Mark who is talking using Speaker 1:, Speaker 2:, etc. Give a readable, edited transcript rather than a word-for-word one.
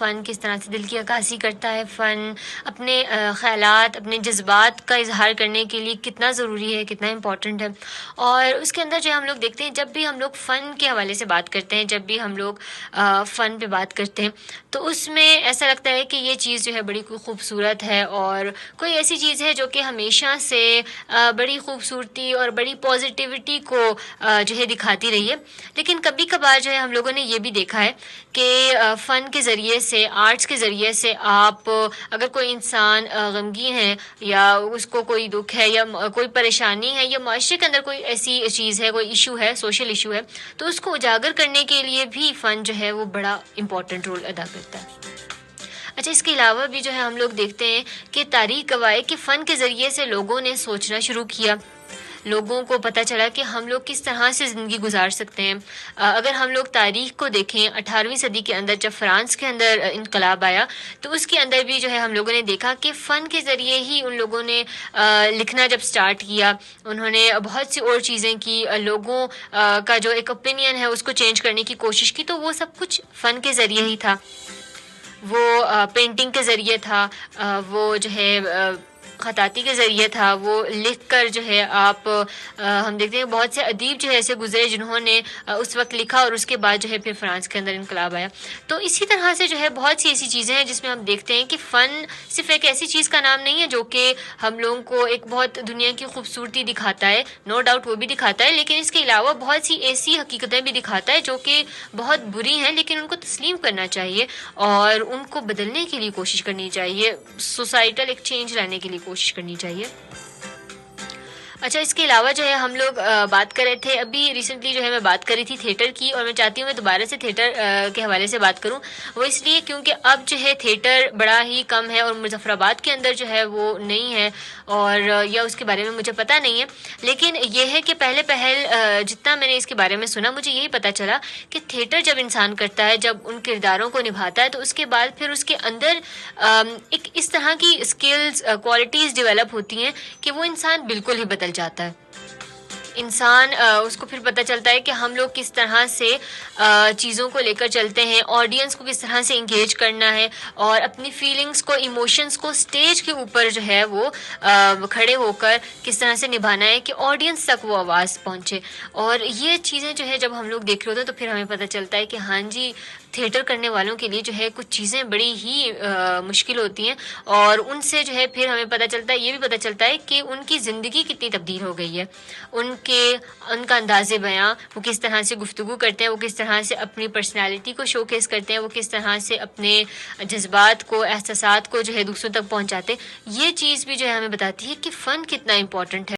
Speaker 1: فن کس طرح سے دل کی عکاسی کرتا ہے، فن اپنے خیالات، اپنے جذبات کا اظہار کرنے کے لیے کتنا ضروری ہے، کتنا امپورٹنٹ ہے۔ اور اس کے اندر جو ہم لوگ دیکھتے ہیں، جب بھی ہم لوگ فن کے حوالے سے بات کرتے ہیں، جب بھی ہم لوگ فن پہ بات کرتے ہیں، تو اس میں ایسا لگتا ہے کہ یہ چیز جو ہے بڑی خوبصورت ہے، اور کوئی ایسی چیز ہے جو کہ ہمیشہ سے بڑی خوبصورتی اور بڑی پازیٹیوٹی کو جو ہے دکھاتی رہی ہے۔ لیکن کبھی کبھار جو ہے ہم لوگوں نے یہ بھی دیکھا ہے کہ فن کے ذریعے سے، آرٹس کے ذریعے سے آپ اگر کوئی انسان غمگین ہے، یا اس کو کوئی دکھ ہے، یا کوئی پریشانی ہے، یا معاشرے کے اندر کوئی ایسی چیز ہے، کوئی ایشو ہے، سوشل ایشو ہے، تو اس کو اجاگر کرنے کے لیے بھی فن جو ہے وہ بڑا امپورٹنٹ رول ادا کرتا ہے۔ اچھا، اس کے علاوہ بھی جو ہے ہم لوگ دیکھتے ہیں کہ تاریخ گواہ ہے کہ فن کے ذریعے سے لوگوں نے سوچنا شروع کیا، لوگوں کو پتہ چلا کہ ہم لوگ کس طرح سے زندگی گزار سکتے ہیں۔ اگر ہم لوگ تاریخ کو دیکھیں، 18ویں صدی کے اندر جب فرانس کے اندر انقلاب آیا، تو اس کے اندر بھی جو ہے ہم لوگوں نے دیکھا کہ فن کے ذریعے ہی ان لوگوں نے لکھنا جب سٹارٹ کیا، انہوں نے بہت سی اور چیزیں کی، لوگوں کا جو ایک اوپینین ہے اس کو چینج کرنے کی کوشش کی، تو وہ سب کچھ فن کے ذریعے ہی تھا، وہ پینٹنگ کے ذریعے تھا، وہ جو ہے خطاطی کے ذریعے تھا، وہ لکھ کر جو ہے آپ ہم دیکھتے ہیں بہت سے ادیب جو ہے ایسے گزرے جنہوں نے اس وقت لکھا، اور اس کے بعد جو ہے پھر فرانس کے اندر انقلاب آیا۔ تو اسی طرح سے جو ہے بہت سی ایسی چیزیں ہیں جس میں ہم دیکھتے ہیں کہ فن صرف ایک ایسی چیز کا نام نہیں ہے جو کہ ہم لوگوں کو ایک بہت دنیا کی خوبصورتی دکھاتا ہے، نو ڈاؤٹ وہ بھی دکھاتا ہے، لیکن اس کے علاوہ بہت سی ایسی حقیقتیں بھی دکھاتا ہے جو کہ بہت بری ہیں، لیکن ان کو تسلیم کرنا چاہیے اور ان کو بدلنے کے لیے کوشش کرنی چاہیے، سوسائٹل ایک چینج لانے کے لیے کوشش کرنی چاہیے۔ اچھا، اس کے علاوہ جو ہے ہم لوگ بات کر رہے تھے، ابھی ریسنٹلی جو ہے میں بات کر رہی تھی تھیٹر کی، اور میں چاہتی ہوں میں دوبارہ سے تھیٹر کے حوالے سے بات کروں۔ وہ اس لیے کیونکہ اب جو ہے تھیٹر بڑا ہی کم ہے، اور مظفر آباد کے اندر جو ہے وہ نہیں ہے، اور یا اس کے بارے میں مجھے پتہ نہیں ہے، لیکن یہ ہے کہ پہلے جتنا میں نے اس کے بارے میں سنا، مجھے یہی پتہ چلا کہ تھیٹر جب انسان کرتا ہے، جب ان کرداروں کو نبھاتا ہے، تو اس کے بعد پھر اس کے اندر ایک اس طرح کی اسکلز، کوالٹیز ڈیولپ ہوتی ہیں کہ وہ انسان بالکل ہی بدل جاتا ہے۔ انسان اس کو پھر پتہ چلتا ہے کہ ہم لوگ کس طرح سے چیزوں کو لے کر چلتے ہیں، آڈینس کو کس طرح سے انگیج کرنا ہے، اور اپنی فیلنگز کو، ایموشنز کو اسٹیج کے اوپر جو ہے وہ کھڑے ہو کر کس طرح سے نبھانا ہے کہ آڈینس تک وہ آواز پہنچے۔ اور یہ چیزیں جو ہے جب ہم لوگ دیکھ رہے ہوتے ہیں تو پھر ہمیں پتہ چلتا ہے کہ ہاں جی، تھیٹر کرنے والوں کے لیے جو ہے کچھ چیزیں بڑی ہی مشکل ہوتی ہیں، اور ان سے جو ہے پھر ہمیں پتہ چلتا ہے، یہ بھی پتہ چلتا ہے کہ ان کی زندگی کتنی تبدیل ہو گئی ہے، ان کا انداز بیاں، وہ کس طرح سے گفتگو کرتے ہیں، وہ کس طرح سے اپنی پرسنالٹی کو شو کیس کرتے ہیں، وہ کس طرح سے اپنے جذبات کو، احساسات کو جو ہے دوسروں تک پہنچاتے ہیں۔ یہ چیز بھی جو ہے ہمیں بتاتی ہے کہ فن کتنا امپورٹنٹ ہے۔